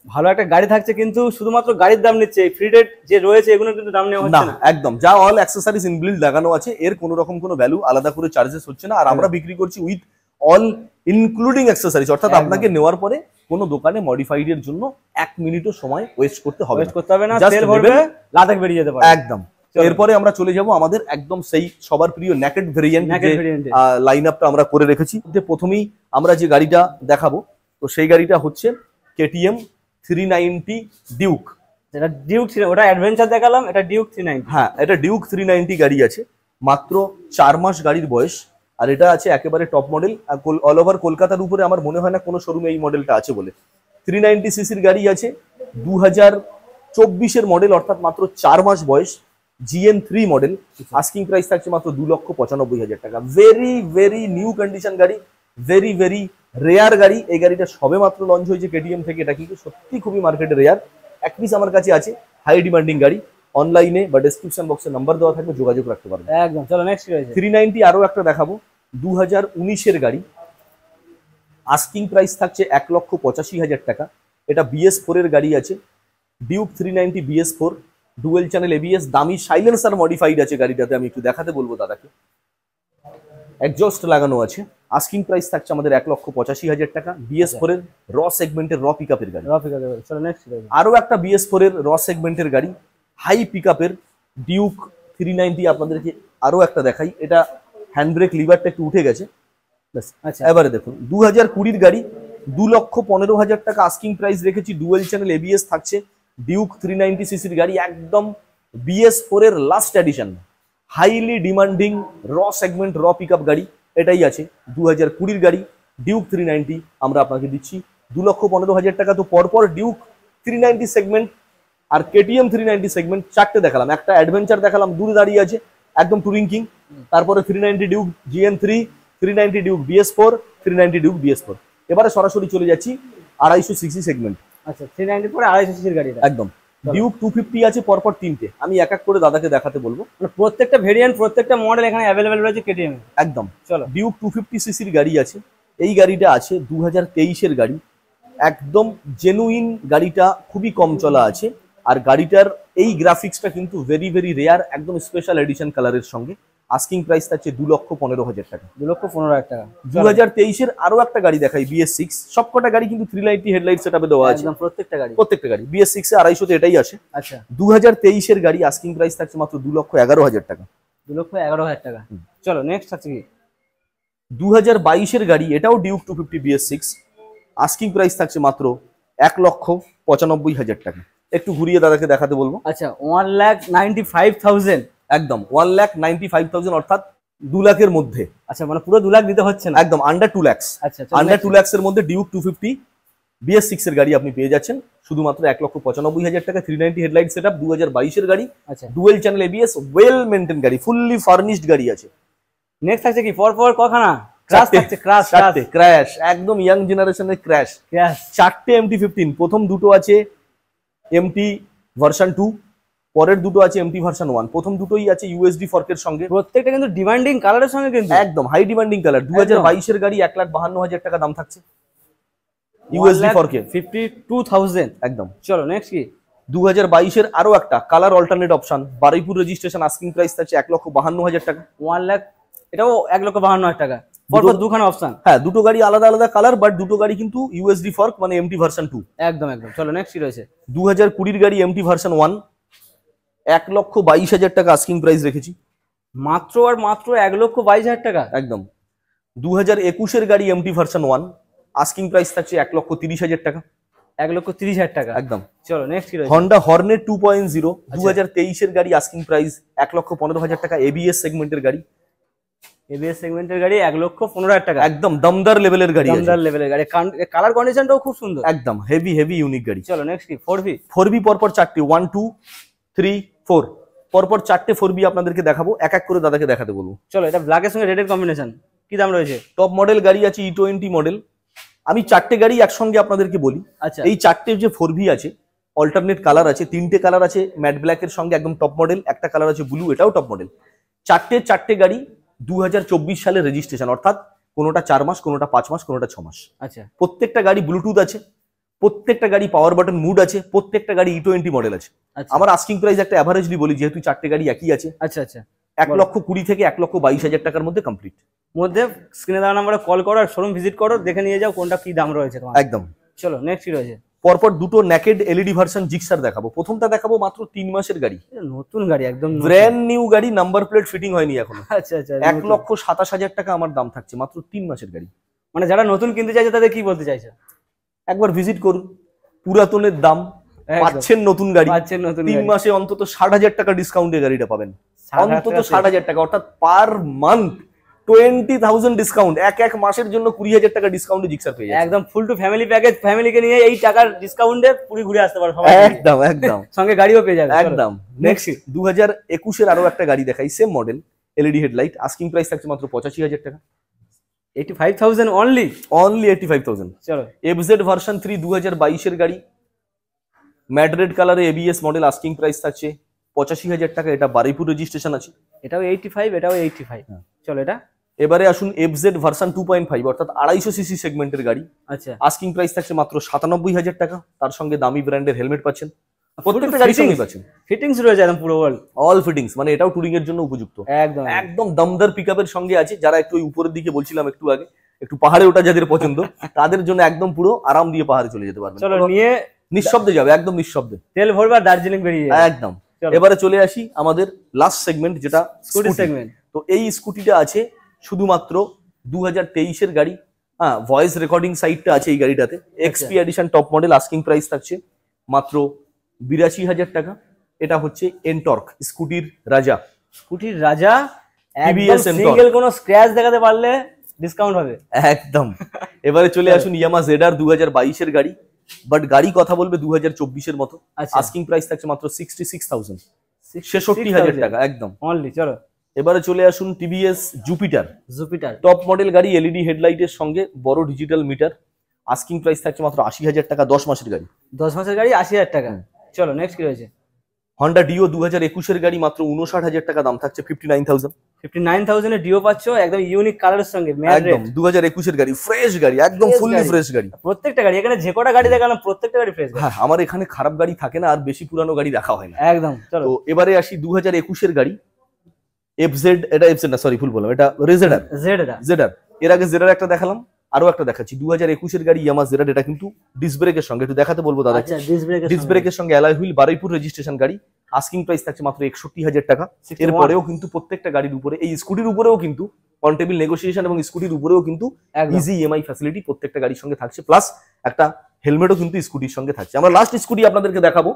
ভালো একটা গাড়ি থাকছে, কিন্তু শুধুমাত্র গাড়ির দাম নিচ্ছে, ফ্রি রেট যে রয়েছে এগুলো কিন্তু দাম নেওয়া হচ্ছে না।
একদম, যা অল অ্যাক্সেসরিজ ইনবিল্ড লাগানো আছে, এর কোনো রকম কোনো ভ্যালু আলাদা করে চার্জেস হচ্ছে না। আর আমরা বিক্রি করছি উইথ অল ইনক্লুডিং অ্যাক্সেসরিজ, অর্থাৎ আপনাকে নেওয়ার পরে কোনো দোকানে মডিফাইড এর জন্য 1 মিনিটও সময় ওয়েস্ট করতে হবে
না, তেল ভরবে, লাদাখ বেরিয়ে যেতে পারবে
একদম। এরপরে আমরা চলে যাব আমাদের একদম সেই সবার প্রিয় নেকেড ভেরিয়েন্ট লাইন আপটা আমরা করে রেখেছি। প্রথমেই আমরা যে গাড়িটা দেখাবো, তো সেই গাড়িটা হচ্ছে KTM 390 ডিউক।
যেটা ডিউক ওটা অ্যাডভেঞ্চার দেখালাম, এটা ডিউক 390।
হ্যাঁ, এটা ডিউক 390 গাড়ি আছে, মাত্র 4 মাস গাড়ির বয়স। আর এটা আছে একেবারে টপ মডেল, অল ওভার কলকাতার উপরে আমার মনে হয় না কোনো শোরুমে এই মডেলটা আছে বলে। 390 সিসির গাড়ি আছে, 2024-এর মডেল, অর্থাৎ মাত্র 4 মাস বয়স, GN3 মডেল। আস্কিং প্রাইস থাকছে মাত্র 2,95,000 টাকা। ভেরি ভেরি নিউ কন্ডিশন গাড়ি, ভেরি ভেরি রেয়ার গাড়ি। এই গাড়িটা সবে মাত্র লঞ্চ হয়েছে কেটিএম থেকে, এটা কিন্তু সত্যি খুবই মার্কেটে রেয়ার। এক পিস আমার কাছে আছে, হাই ডিমান্ডিং গাড়ি। অনলাইনে বা ডেসক্রিপশন বক্সে নাম্বার দেওয়া থাকবে, যোগাযোগ রাখতে পারবেন।
একদম। চলো নেক্সট কি রয়েছে?
390 আরো একটা দেখাবো, 2019-এর গাড়ি। আস্কিং প্রাইস থাকছে 1,85,000 টাকা। এটা BS4 এর গাড়ি আছে, Duke 390 BS4, dual channel ABS, দামি সাইলেন্সার মডিফাইড আছে গাড়িটাতে। আমি একটু দেখাতে বলবো দাদাকে, এক্সজস্ট লাগানো আছে। আস্কিং প্রাইস থাকছে আমাদের 1,85,000 টাকা। BS4 এর র সেগমেন্টের র পিকআপের গাড়ি।
চলো নেক্সট কি রয়েছে?
আরো একটা BS4 এর র সেগমেন্টের গাড়ি, হাই পিকআপের ডিউক 390 আপনাদেরকে আরো একটা দেখাই। এটা হ্যান্ডব্রেক লিভারটা একটু উঠে গেছে।
আচ্ছা,
এবারে দেখুন, 2020-এর গাড়ি, 2,15,000 টাকা আস্কিং প্রাইস রেখেছি। ডুয়েল চ্যানেল ABS থাকছে, ডিউক 390 সিসির গাড়ি, একদম BS4 এর লাস্ট এডিশন, হাইলি ডিমান্ডিং র সেগমেন্ট র পিকআপ গাড়ি এটাই আছে। 2020-এর গাড়ি ডিউক 390 আমরা আপনাকে দিচ্ছি 2,15,000 টাকা। তো পরপর ডিউক 390 সেগমেন্ট আর KTM 390 সেগমেন্ট চারটে দেখালাম। একটা অ্যাডভেঞ্চার দেখালাম, দূরে দাঁড়িয়ে আছে, একদম টুরিং কিং। তারপরে 390 Duke GN3, 390 Duke BS4, 390 Duke BS4। এবারে সরাসরি চলে যাচ্ছি 250 সিসি সেগমেন্ট।
আচ্ছা 390 পরে 250 সিসির গাড়ি
একদম। ডিউক 250 আছে পরপর তিনটে, আমি এক এক করে দাদাকে দেখাতে বলবো।
মানে প্রত্যেকটা ভেরিয়েন্ট প্রত্যেকটা মডেল এখানে অ্যাভেলেবেল রয়েছে KTM।
একদম।
চলো,
ডিউক 250 সিসির গাড়ি আছে। এই গাড়িটা আছে 2023-এর গাড়ি, একদম জেনুইন গাড়িটা, খুবই কম চলা আছে। আর গাড়িটার এই গ্রাফিক্সটা কিন্তু ভেরি ভেরি রেয়ার, একদম স্পেশাল এডিশন কালারের সঙ্গে। আস্কিং প্রাইস থাকছে 2,15,000 টাকা।
2,15,000 টাকা।
2023-এর আরো একটা গাড়ি দেখাই, BS6। সবকটা গাড়ি কিন্তু 390 হেডলাইট সেটআপে দেওয়া আছে,
একদম প্রত্যেকটা গাড়ি।
প্রত্যেকটা গাড়ি। BS6 এ 250-তে এটাই আছে।
আচ্ছা
2023-এর গাড়ি, আস্কিং প্রাইস থাকছে মাত্র 2,11,000 টাকা।
2,11,000 টাকা। চলো নেক্সট আছে কি?
2022-এর গাড়ি, এটাও ডিউক 250 BS6, আস্কিং প্রাইস থাকছে মাত্র 1,95,000 টাকা। একটু ঘুরিয়ে দাদাকে দেখাতে বলবো।
আচ্ছা 1,95,000।
একদম 1,95,000, অর্থাৎ 2 লাখের মধ্যে।
আচ্ছা মানে পুরো 2 লাখ দিতে হচ্ছে না,
একদম আন্ডার 2 লাখ।
আচ্ছা
আন্ডার 2 লাখের মধ্যে ডিউক 250 BS6 এর গাড়ি আপনি পেয়ে যাচ্ছেন শুধুমাত্র 1,95,000 টাকা। 390 হেডলাইট সেটআপ, 2022-এর গাড়ি,
আচ্ছা
dual channel ABS, well maintain গাড়ি, ফুললি ফার্নিশড গাড়ি আছে।
নেক্সট আছে কি? পর কখানা ক্রাশ থাকছে?
ক্র্যাশ, একদম ইয়াং জেনারেশনের ক্র্যাশ। চারটে MT-15, প্রথম দুটো আছে MT ভার্সন 2, পরের দুটো আছে MT ভার্সন 1। প্রথম দুটোই আছে USD ফর্কের সঙ্গে,
প্রত্যেকটা কিন্তু ডিমান্ডিং কালারের সঙ্গে, কিন্তু
একদম হাই ডিমান্ডিং কালার। 2022-এর গাড়ি 1,52,000 টাকা দাম থাকছে USD ফর্কে,
52,000
একদম।
চলো নেক্সট কি?
2022-এর আরো একটা colour alternate option, Baruipur registration, asking price থাকছে 1,52,000 টাকা।
1 লাখ, এটাও 1,52,000 টাকা। পরপর দুখানা অপশন।
হ্যাঁ, দুটো গাড়ি আলাদা আলাদা কালার, বাট দুটো গাড়ি কিন্তু USD ফর্ক, মানে MT ভার্সন 2।
একদম। চলো নেক্সট কি রয়েছে?
2020-এর গাড়ি MT ভার্সন 1, 1,22,000 টাকা আস্কিং প্রাইস রেখেছি।
মাত্র আর মাত্র 1,22,000 টাকা।
একদম। 2021-এর গাড়ি MT ভার্সন 1, আস্কিং প্রাইস থাকছে 1,30,000 টাকা।
1,30,000 টাকা।
একদম।
চলো নেক্সট কি রয়েছে?
হন্ডা হর্নেট 2.0, 2023-এর গাড়ি, আস্কিং প্রাইস 1,15,000 টাকা। ABS সেগমেন্টের গাড়ি,
ABS সেগমেন্টের গাড়ি 1,15,000 টাকা।
একদম দমদার লেভেলের গাড়ি,
দমদার লেভেলের গাড়ি। কালার কন্ডিশনটাও খুব সুন্দর,
একদম হেভি হেভি ইউনিক গাড়ি।
চলো নেক্সট কি?
4B পরপর চারটে, 1 2 3 4, পরপর চারটে 4B আপনাদেরকে দেখাবো, এক এক করে দাদাকে দেখাতে বলবো।
চলো, এটা ব্ল্যাকের সঙ্গে রেডের কম্বিনেশন, কি দাম রয়েছে?
টপ মডেল গাড়ি আছে E20 মডেল। আমি চারটে গাড়ি একসঙ্গে আপনাদেরকে বলি।
আচ্ছা,
এই চারটে যে 4B আছে, অল্টারনেট কালার আছে, তিনটে কালার আছে ম্যাট ব্ল্যাকের সঙ্গে, একদম টপ মডেল। একটা কালার আছে ব্লু, এটাও টপ মডেল। চারটে গাড়ি 2024 সালের রেজিস্ট্রেশন, অর্থাৎ কোনোটা 4 মাস, কোনোটা 5 মাস, কোনোটা 6 মাস।
আচ্ছা,
প্রত্যেকটা গাড়ি ব্লুটুথ আছে, প্রত্যেকটা গাড়ি পাওয়ার বাটন মুড আছে, প্রত্যেকটা গাড়ি E20 মডেল আছে।
আচ্ছা,
আমার আস্কিং প্রাইস একটা অ্যাভারেজলি বলি, যেহেতু চারটে গাড়ি একই আছে,
আচ্ছা, আচ্ছা,
1,20,000 থেকে 1,22,000 টাকার মধ্যে কমপ্লিট।
মধ্যে স্ক্রিনে দেওয়া নাম্বারে কল করো আর শোরুম ভিজিট করো, দেখে নিয়ে যাও কোনটা কি দাম রয়েছে তোমার।
একদম।
চলো নেক্সট কি রয়েছে?
পরপর দুটো নেকেড LED ভার্সন জিক্সার দেখাবো। প্রথমটা দেখাবো মাত্র 3 মাসের গাড়ি,
এটা নতুন গাড়ি, একদম
ব্র্যান্ড নিউ গাড়ি, নাম্বার প্লেট ফিটিং হয়নি এখনো।
আচ্ছা, আচ্ছা,
1,27,000 টাকা আমার দাম থাকছে, মাত্র 3 মাসের গাড়ি।
মানে যারা নতুন কিনতে চাইছে তাদের কি বলতে চাইছো?
একবার ভিজিট করুন, পুরাতনের দাম পাচ্ছেন নতুন গাড়ি,
পাচ্ছেন নতুন
3
গাড়ি।
মাসে অন্তত 60,000 টাকা ডিসকাউন্টে গাড়িটা পাবেন,
60,000
অন্তত
টাকা
60,000 টাকা, অর্থাৎ পার মান্থ 20,000 ডিসকাউন্ট, এক মাসের জন্য 20,000 টাকা ডিসকাউন্টে জিক্সার পেয়ে যাচ্ছে।
একদম ফুল টু ফ্যামিলি প্যাকেজ, ফ্যামিলিকে নিয়ে এই টাকার ডিসকাউন্টে পুরী ঘুরে আসতে পারো সবাই মিলে।
একদম একদম
সঙ্গে গাড়িও পেয়ে যাবে।
একদম। নেক্সট 2021 আরো একটা গাড়ি দেখাই, same model, LED headlight, asking price থাকছে মাত্র 85,000 টাকা,
85,000 অনলি।
অনলি 85,000।
চলো
এফজেড ভার্সন 3 2022 এর গাড়ি, ম্যাট রেড কালারে এবিএস মডেল, আস্কিং প্রাইস থাকছে 85,000 টাকা, এটা বারুইপুর রেজিস্ট্রেশন আছে।
এটাও 85, এটাও 85। চলো এটা
এবারে আসুন এফজেড ভার্সন 2.5 অর্থাৎ 250 সিসি সেগমেন্টের গাড়ি,
আচ্ছা
আস্কিং প্রাইস থাকছে মাত্র 97,000 টাকা, তার সঙ্গে দামি ব্র্যান্ডের হেলমেট পাচ্ছেন, প্রত্যেকটা গাড়ির সঙ্গে পাচ্ছেন
ফিটিংস রয়েছে একদম পুরো ওয়ার্ল্ড।
অল ফিটিংস, মানে এটাও টুরিং এর জন্য উপযুক্ত,
একদম
একদম দমদার পিকআপের সঙ্গে আছে। যারা একটু ওই উপরের দিকে বলছিলাম একটু আগে, একটু পাহাড়ে ওঠা যাদের পছন্দ, তাদের জন্য একদম পুরো আরাম দিয়ে পাহাড়ে চলে যেতে পারবেন,
চলো
কোনো
নিয়ে
নিঃশব্দে যাবে, একদম নিঃশব্দে,
তেল ভরবে আর দার্জিলিং বেরিয়ে যাবে।
একদম।
চলো।
এবারে চলে আসি আমাদের লাস্ট সেগমেন্ট, যেটা
স্কুটি
স্কুটি
সেগমেন্ট।
তো এই স্কুটিটা আছে শুধুমাত্র 2023 এর গাড়ি, হ্যাঁ ভয়েস রেকর্ডিং সাইটটা আছে এই গাড়িটাতে, XP edition top model, asking price থাকছে মাত্র 82,000 টাকা। এটা হচ্ছে এনটর্ক স্কুটির রাজা,
স্কুটির রাজা, একদম
TVS Ntorq।
সিঙ্গেল কোনো স্ক্র্যাচ দেখাতে পারলে ডিসকাউন্ট হবে।
একদম। এবারে চলে আসুন ইয়ামা জেডার 2022 এর গাড়ি, বাট গাড়ি কথা বলবে 2024 এর মতো,
আচ্ছা।
আস্কিং প্রাইস থাকছে মাত্র 66,000, 66,000 টাকা একদম।
অনলি। চলো
এবারে চলে আসুন TVS Jupiter,
Jupiter.
Top model গাড়ি, এলইডি হেডলাইটের সঙ্গে বড় ডিজিটাল মিটার, আস্কিং প্রাইস থাকছে মাত্র 80,000 টাকা, 10 মাসের গাড়ি।
10 মাসের গাড়ি 80,000 টাকা। চলো নেক্সট কি রয়েছে?
হন্ডা ডিও 2021 এর গাড়ি, মাত্র 59,000 টাকা, দাম থাকছে 59,000,
59,000 এ ডিও পাচ্ছ একদম ইউনিক কালারের সঙ্গে, ম্যাট
একদম
রেড।
2021 এর গাড়ি, ফ্রেশ গাড়ি, একদম
Fresh
ফুললি
গাড়ি।
ফ্রেশ গাড়ি।
প্রত্যেকটা গাড়ি, এখানে যে কটা গাড়ি দেখালাম প্রত্যেকটা গাড়ি ফ্রেশ গাড়ি।
হ্যাঁ, আমার এখানে খারাপ গাড়ি থাকে না, আর বেশি পুরানো গাড়ি দেখা হয় না।
একদম। চলো
তো এবারে আসি 2021 এর গাড়ি, এফজেড, এটা এফজেড না, সরি ভুল বললাম, এটা রেজেডার,
জেড এটা।
জেডার। এর আগে জেডার একটা দেখালাম, আরো একটা দেখাচ্ছি 2021 এর গাড়ি ইয়ামা জেডার, এটা কিন্তু ডিস্ক ব্রেকের সঙ্গে, একটু দেখাতে বলবো দাদাকে,
আচ্ছা ডিস্ক ব্রেকের
ডিস্ক ব্রেকের সঙ্গে অ্যালয় হুইল, বারুইপুর রেজিস্ট্রেশন গাড়ি, আস্কিং প্রাইস থাকছে মাত্র 61,000 টাকা।
61
এরপরেও কিন্তু প্রত্যেকটা গাড়ির উপরে, এই স্কুটির উপরেও কিন্তু অন টেবিল নেগোসিয়েশন, এবং স্কুটির উপরেও কিন্তু
একদম।
ইজি ইএমআই ফ্যাসিলিটি প্রত্যেকটা গাড়ির সঙ্গে থাকছে, প্লাস একটা হেলমেটও কিন্তু স্কুটির সঙ্গে থাকছে। আমরা লাস্ট স্কুটি আপনাদেরকে দেখাবো,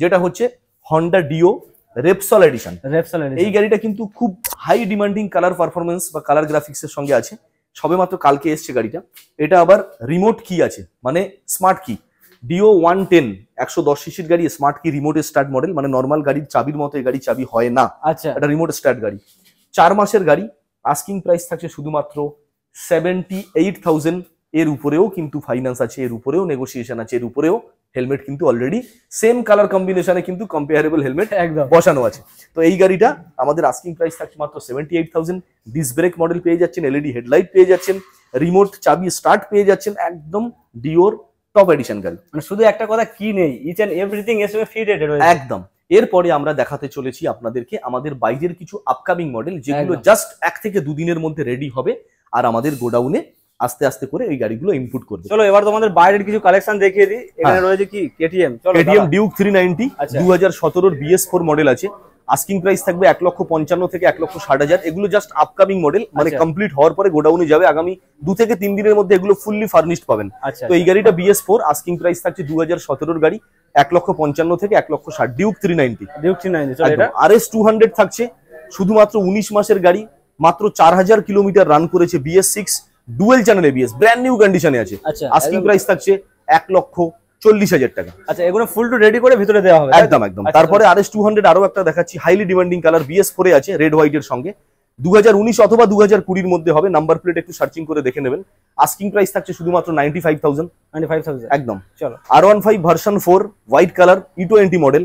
যেটা হচ্ছে Honda Dio Repsol edition.
Repsol
এই গাড়িটা কিন্তু খুব হাই ডিমান্ডিং কালার পারফরমেন্স বা কালার গ্রাফিক্স এর সঙ্গে আছে, সবেমাত্র কালকে এসছে গাড়িটা। এটা আবার রিমোট কি আছে, মানে স্মার্ট কি, ডিও 110 110 সিসির গাড়ি, স্মার্ট কি রিমোট স্টার্ট মডেল, মানে নর্মাল গাড়ির চাবির মতো এই গাড়ি চাবি হয় না,
আচ্ছা
এটা রিমোট স্টার্ট গাড়ি, 4 মাসের গাড়ি, আস্কিং প্রাইস থাকছে শুধুমাত্র 78,000। এর উপরেও কিন্তু ফাইন্যান্স আছে, এর উপরেও নেগোসিয়েশন আছে, এর উপরেও হেলমেট কিন্তু অলরেডি সেম কালার কম্বিনেশনে কিন্তু কম্পেয়ারেবল হেলমেট
একদম।
বসানো আছে। তো এই গাড়িটা আমাদের আস্কিং প্রাইস থাকছে মাত্র 78,000, ডিস্ক ব্রেক মডেল পেয়ে যাচ্ছেন, এলইডি হেডলাইট পেয়ে যাচ্ছেন, রিমোট চাবি স্টার্ট পেয়ে যাচ্ছেন, একদম ডিওর টপ এডিশন গাড়ি।
মানে শুধু একটা কথা কি নেই, ইচ এন্ড এভরিথিং এর সঙ্গে ফিটেড রয়েছে।
একদম। এরপরে আমরা দেখাতে চলেছি আপনাদেরকে আমাদের বাইরের কিছু আপকামিং মডেল, যেগুলো
একদম।
জাস্ট 1 থেকে 2 দিনের মধ্যে রেডি হবে, আর আমাদের গোডাউনে আস্তে আস্তে করে এই গাড়িগুলো ইনপুট করবে।
চলো এবার তোমাদের বাইরের কিছু কালেকশন দেখিয়ে দিই। এখানে
হ্যাঁ।
রয়েছে কি কেটিএম, চলো
কেটিএম ডিউক 390
আচ্ছা।
2017 BS4 মডেল আছে, আস্কিং প্রাইস থাকবে 1,55,000 থেকে 1,60,000। এগুলো জাস্ট আপকামিং মডেল, মানে
আচ্ছা।
কমপ্লিট হওয়ার পরে গোডাউনে যাবে, আগামী 2 থেকে 3 দিনের মধ্যে এগুলো ফুললি ফার্নিশড পাবেন।
আচ্ছা
তো এই গাড়িটা BS4, আস্কিং প্রাইস থাকছে 2017 গাড়ি, 1,55,000 থেকে 1,60,000, ডিউক 390।
ডিউক 390। চলো এটা
RS 200 থাকছে শুধুমাত্র 19 মাসের গাড়ি, মাত্র 4,000 কিলোমিটার রান করেছে, BS6 dual channel ABS, brand new কন্ডিশনে আছে,
আচ্ছা
আস্কিং
একদম।
প্রাইস থাকছে 1,40,000 টাকা।
আচ্ছা এগুলো ফুল টু রেডি করে ভিতরে দেওয়া হবে, তাই তো?
একদম একদম।
আচ্ছা,
তারপরে RS 200 আরো একটা দেখাচ্ছি, হাইলি ডিমান্ডিং কালার, BS4 এ আছে, রেড হোয়াইট এর সঙ্গে, 2019 অথবা 2020 এর মধ্যে হবে, নাম্বার প্লেট একটু সার্চিং করে দেখে নেবেন। আস্কিং প্রাইস থাকছে শুধুমাত্র 95,000।
95,000।
একদম।
চলো
R15 version 4 white colour E20 model,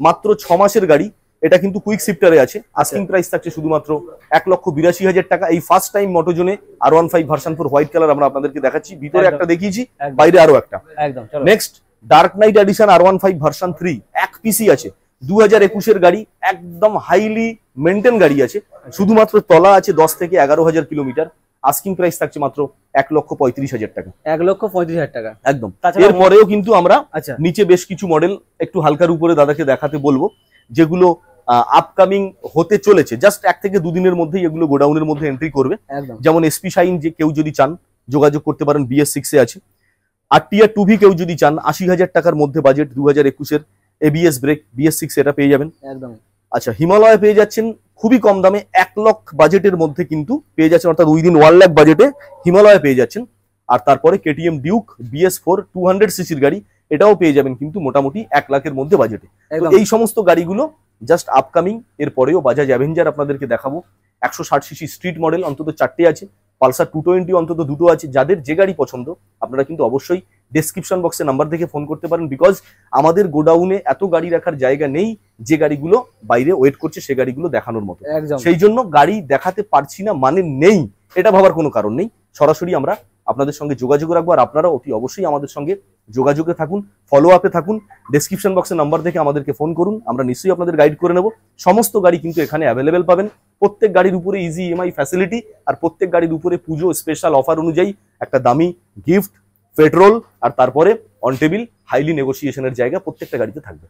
মাত্র 6 মাসের গাড়ি, এটা কিন্তু কুইক শিফটারে আছে, আস্কিং প্রাইস থাকছে শুধুমাত্র 1,82,000 টাকা। এই ফার্স্ট টাইম মোটোজোনে R15 ভার্সন 4 হোয়াইট কালার আমরা আপনাদেরকে দেখাচ্ছি, ভিতরে
একদম।
একটা দেখিয়েছি,
একদম।
বাইরে আরো একটা।
একদম। চলো
next Dark Knight edition R15 version 3 এক পিসি আছে, 2021 এর গাড়ি, একদম হাইলি মেনটেন গাড়ি আছে, শুধুমাত্র তলা আছে 10 থেকে 11,000 কিলোমিটার, আস্কিং প্রাইস থাকছে মাত্র 1,35,000 টাকা।
1,35,000 টাকা।
একদম।
তাছাড়া
এরপরেও কিন্তু আমরা
আচ্ছা
নিচে বেশ কিছু মডেল একটু হালকার উপরে দাদাকে দেখাতে বলবো, যেগুলো আপকামিং হতে চলেছে, জাস্ট 1 থেকে 2 দিনের মধ্যেই এগুলো গোডাউনের মধ্যে এন্ট্রি করবে।
একদম।
যেমন এসপি শাইন, যে কেউ যদি চান যোগাযোগ করতে পারেন, BS6 এ আছে। আর টিয়ার 2V কেউ যদি চান 80,000 টাকার মধ্যে বাজেট 2021-এর ABS ব্রেক BS6 এটা পেয়ে যাবেন।
একদম।
আচ্ছা, হিমালয় পেয়ে যাচ্ছেন খুবই কম দামে 1 লাখ বাজেটের মধ্যে কিন্তু পেয়ে যাচ্ছেন, অর্থাৎ উইদিন 1 লাখ বাজেটে হিমালয় পেয়ে যাচ্ছেন। আর তারপরে KTM ডিউক BS4 200 সিসির গাড়ি, এটাও পেয়ে যাবেন কিন্তু মোটামুটি 1 লাখের মধ্যে বাজেটে। তো এই সমস্ত গাড়িগুলো জাস্ট আপকামিং। এর পরেও বাজাজ অ্যাভেঞ্জার আপনাদেরকে দেখাবো, 160 সিসি স্ট্রিট মডেল অন্তত 4টে আছে, পালসার 220 অন্তত 2টো আছে। যাদের যে গাড়ি পছন্দ আপনারা কিন্তু অবশ্যই ডেসক্রিপশন বক্সে নাম্বার দেখে ফোন করতে পারেন, বিকজ আমাদের গোডাউনে এত গাড়ি রাখার জায়গা নেই যে গাড়িগুলো বাইরে ওয়েট করছে সে গাড়িগুলো দেখানোর মতো। সেই জন্য গাড়ি দেখাতে পারছি না মানে নেই, এটা ভাবার কোনো কারণ নেই। সরাসরি আমরা আপনাদের সঙ্গে যোগাযোগ রাখবো, আর আপনারা অতি অবশ্যই আমাদের সঙ্গে যোগাযোগে থাকুন, ফলো আপে থাকুন। ডেসক্রিপশন বক্সে নাম্বার দেখে আমাদেরকে ফোন করুন, আমরা নিশ্চয়ই আপনাদের গাইড করে নেব। সমস্ত গাড়ি কিন্তু এখানে অ্যাভেলেবেল পাবেন। প্রত্যেক গাড়ির উপরে ইজি EMI ফ্যাসিলিটি, আর প্রত্যেক গাড়ির উপরে পুজো স্পেশাল অফার অনুযায়ী একটা দামি গিফট, পেট্রোল, আর তারপরে অন টেবিল হাইলি নেগোসিয়েশনের জায়গা প্রত্যেকটা গাড়িতে থাকছে।